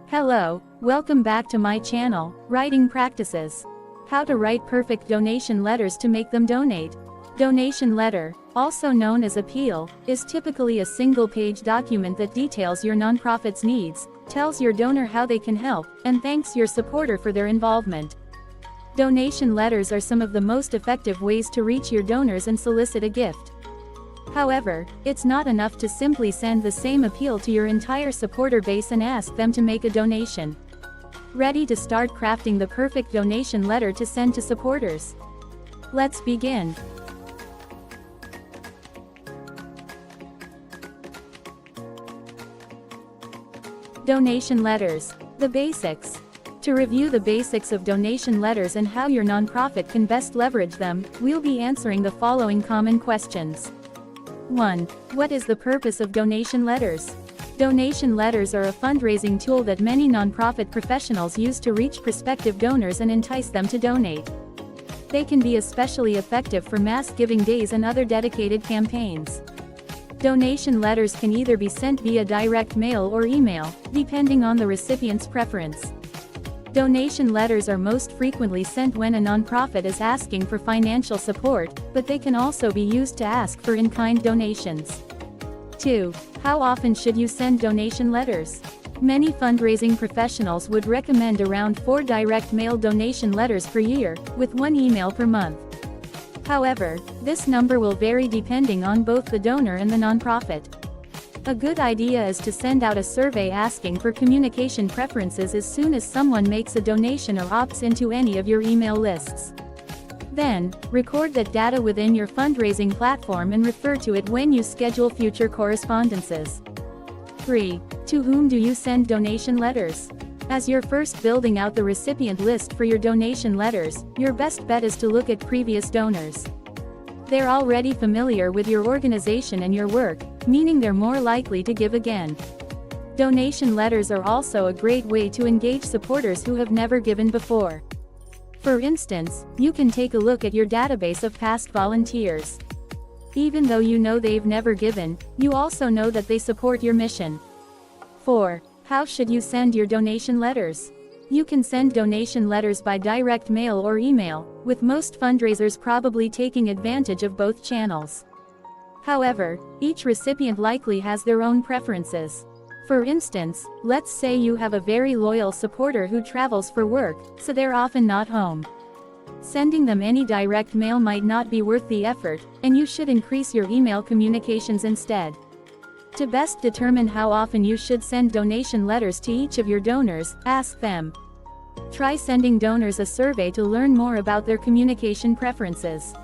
Hello, welcome back to my channel, Writing Practices. How to write perfect donation letters to make them donate. Donation letter, also known as appeal, is typically a single-page document that details your nonprofit's needs, tells your donor how they can help, and thanks your supporter for their involvement. Donation letters are some of the most effective ways to reach your donors and solicit a gift. However, it's not enough to simply send the same appeal to your entire supporter base and ask them to make a donation. Ready to start crafting the perfect donation letter to send to supporters? Let's begin. Donation letters. The basics. To review the basics of donation letters and how your nonprofit can best leverage them, we'll be answering the following common questions. 1. What is the purpose of donation letters? Donation letters are a fundraising tool that many nonprofit professionals use to reach prospective donors and entice them to donate. They can be especially effective for mass giving days and other dedicated campaigns. Donation letters can either be sent via direct mail or email, depending on the recipient's preference. Donation letters are most frequently sent when a nonprofit is asking for financial support, but they can also be used to ask for in-kind donations. 2. How often should you send donation letters? Many fundraising professionals would recommend around 4 direct mail donation letters per year, with 1 email per month. However, this number will vary depending on both the donor and the nonprofit. A good idea is to send out a survey asking for communication preferences as soon as someone makes a donation or opts into any of your email lists. Then, record that data within your fundraising platform and refer to it when you schedule future correspondences. 3. To whom do you send donation letters? As you're first building out the recipient list for your donation letters, your best bet is to look at previous donors. They're already familiar with your organization and your work, meaning they're more likely to give again. Donation letters are also a great way to engage supporters who have never given before. For instance, you can take a look at your database of past volunteers. Even though you know they've never given, you also know that they support your mission. 4. How should you send your donation letters? You can send donation letters by direct mail or email, with most fundraisers probably taking advantage of both channels. However, each recipient likely has their own preferences. For instance, let's say you have a very loyal supporter who travels for work, so they're often not home. Sending them any direct mail might not be worth the effort, and you should increase your email communications instead. To best determine how often you should send donation letters to each of your donors, ask them. Try sending donors a survey to learn more about their communication preferences.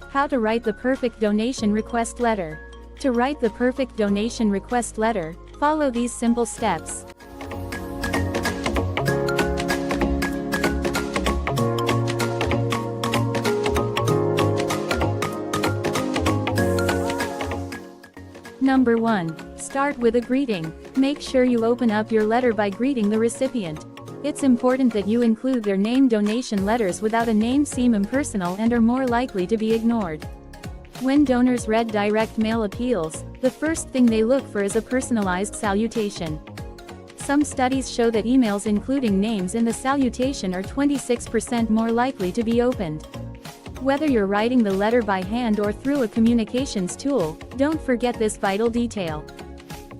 How to write the perfect donation request letter. To write the perfect donation request letter, follow these simple steps. Number 1. Start with a greeting. Make sure you open up your letter by greeting the recipient. It's important that you include their name. Donation letters without a name seem impersonal and are more likely to be ignored. When donors read direct mail appeals, the first thing they look for is a personalized salutation. Some studies show that emails including names in the salutation are 26% more likely to be opened. Whether you're writing the letter by hand or through a communications tool, don't forget this vital detail.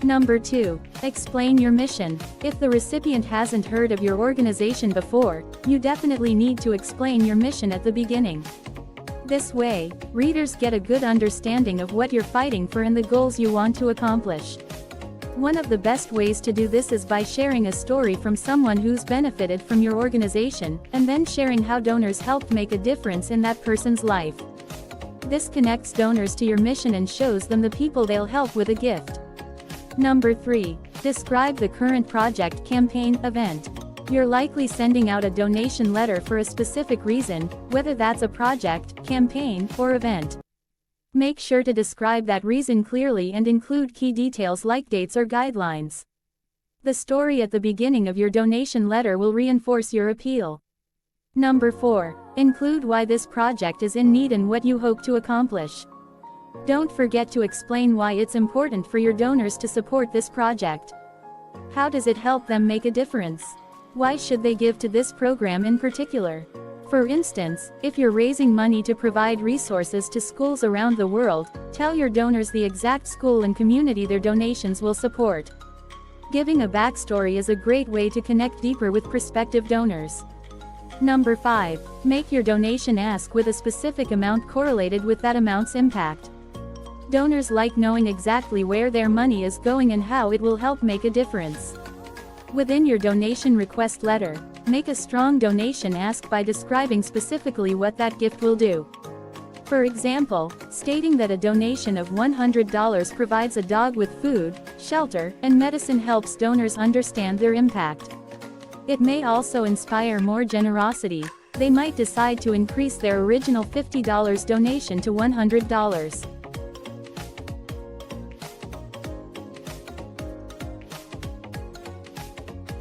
Number 2. Explain your mission. If the recipient hasn't heard of your organization before, you definitely need to explain your mission at the beginning. This way, readers get a good understanding of what you're fighting for and the goals you want to accomplish. One of the best ways to do this is by sharing a story from someone who's benefited from your organization, and then sharing how donors helped make a difference in that person's life. This connects donors to your mission and shows them the people they'll help with a gift. Number 3. Describe the current project, campaign, event. You're likely sending out a donation letter for a specific reason, whether that's a project, campaign, or event. Make sure to describe that reason clearly and include key details like dates or guidelines. The story at the beginning of your donation letter will reinforce your appeal. Number 4. Include why this project is in need and what you hope to accomplish. Don't forget to explain why it's important for your donors to support this project. How does it help them make a difference? Why should they give to this program in particular? For instance, if you're raising money to provide resources to schools around the world, tell your donors the exact school and community their donations will support. Giving a backstory is a great way to connect deeper with prospective donors. Number 5. Make your donation ask with a specific amount correlated with that amount's impact. Donors like knowing exactly where their money is going and how it will help make a difference. Within your donation request letter, make a strong donation ask by describing specifically what that gift will do. For example, stating that a donation of $100 provides a dog with food, shelter, and medicine helps donors understand their impact. It may also inspire more generosity. They might decide to increase their original $50 donation to $100.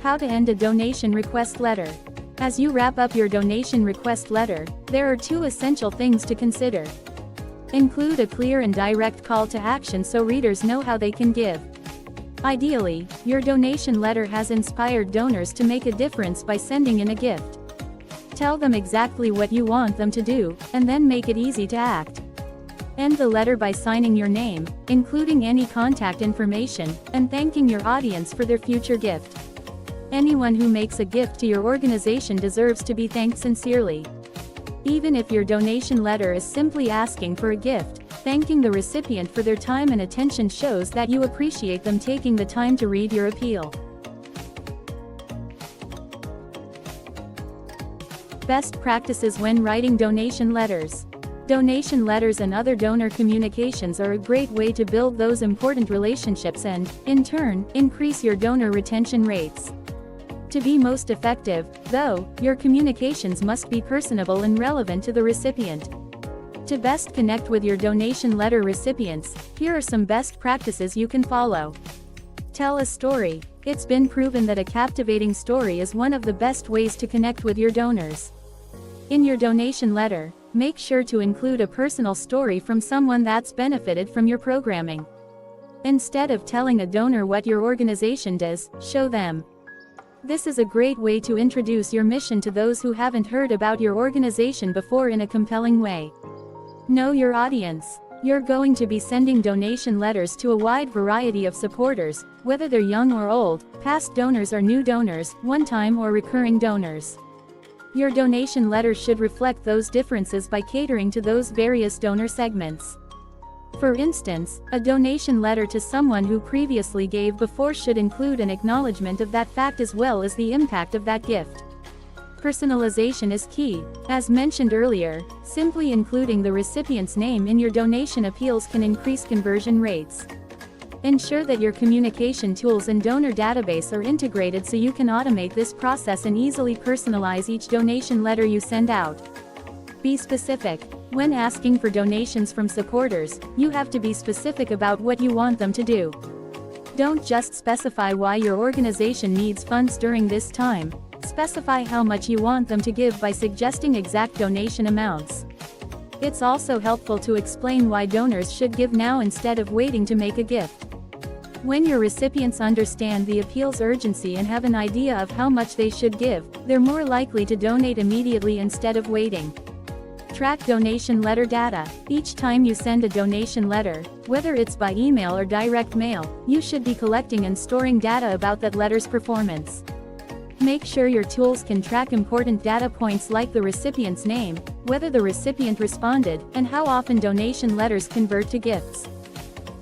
How to end a donation request letter. As you wrap up your donation request letter, there are 2 essential things to consider. Include a clear and direct call to action so readers know how they can give. Ideally, your donation letter has inspired donors to make a difference by sending in a gift. Tell them exactly what you want them to do, and then make it easy to act. End the letter by signing your name, including any contact information, and thanking your audience for their future gift. Anyone who makes a gift to your organization deserves to be thanked sincerely. Even if your donation letter is simply asking for a gift, thanking the recipient for their time and attention shows that you appreciate them taking the time to read your appeal. Best practices when writing donation letters. Donation letters and other donor communications are a great way to build those important relationships and, in turn, increase your donor retention rates. To be most effective, though, your communications must be personable and relevant to the recipient. To best connect with your donation letter recipients, here are some best practices you can follow. Tell a story. It's been proven that a captivating story is one of the best ways to connect with your donors. In your donation letter, make sure to include a personal story from someone that's benefited from your programming. Instead of telling a donor what your organization does, show them. This is a great way to introduce your mission to those who haven't heard about your organization before in a compelling way. Know your audience. You're going to be sending donation letters to a wide variety of supporters, whether they're young or old, past donors or new donors, one-time or recurring donors. Your donation letter should reflect those differences by catering to those various donor segments. For instance, a donation letter to someone who previously gave before should include an acknowledgement of that fact as well as the impact of that gift. Personalization is key. As mentioned earlier, simply including the recipient's name in your donation appeals can increase conversion rates. Ensure that your communication tools and donor database are integrated so you can automate this process and easily personalize each donation letter you send out. Be specific. When asking for donations from supporters, you have to be specific about what you want them to do. Don't just specify why your organization needs funds during this time. Specify how much you want them to give by suggesting exact donation amounts. It's also helpful to explain why donors should give now instead of waiting to make a gift. When your recipients understand the appeal's urgency and have an idea of how much they should give, they're more likely to donate immediately instead of waiting. Track donation letter data. Each time you send a donation letter, whether it's by email or direct mail, you should be collecting and storing data about that letter's performance. Make sure your tools can track important data points like the recipient's name, whether the recipient responded, and how often donation letters convert to gifts.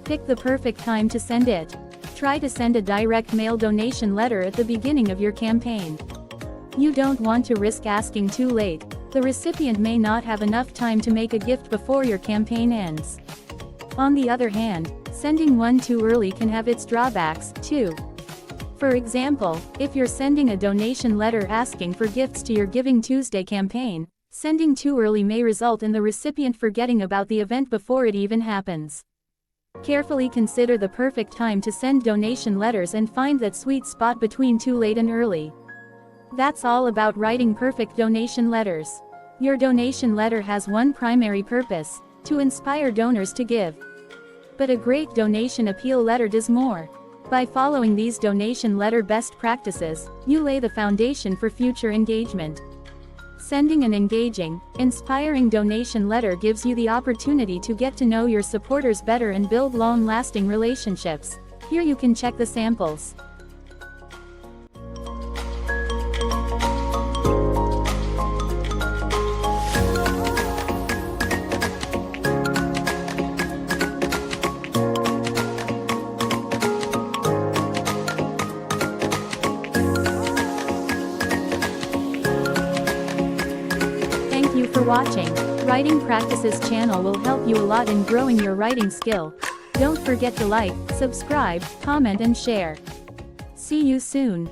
Pick the perfect time to send it. Try to send a direct mail donation letter at the beginning of your campaign. You don't want to risk asking too late. The recipient may not have enough time to make a gift before your campaign ends. On the other hand, sending one too early can have its drawbacks, too. For example, if you're sending a donation letter asking for gifts to your Giving Tuesday campaign, sending too early may result in the recipient forgetting about the event before it even happens. Carefully consider the perfect time to send donation letters and find that sweet spot between too late and early. That's all about writing perfect donation letters. Your donation letter has one primary purpose: to inspire donors to give. But a great donation appeal letter does more. By following these donation letter best practices, you lay the foundation for future engagement. Sending an engaging, inspiring donation letter gives you the opportunity to get to know your supporters better and build long-lasting relationships. Here you can check the samples. Thank you for watching. Writing Practices channel will help you a lot in growing your writing skill. Don't forget to like, subscribe, comment and share. See you soon.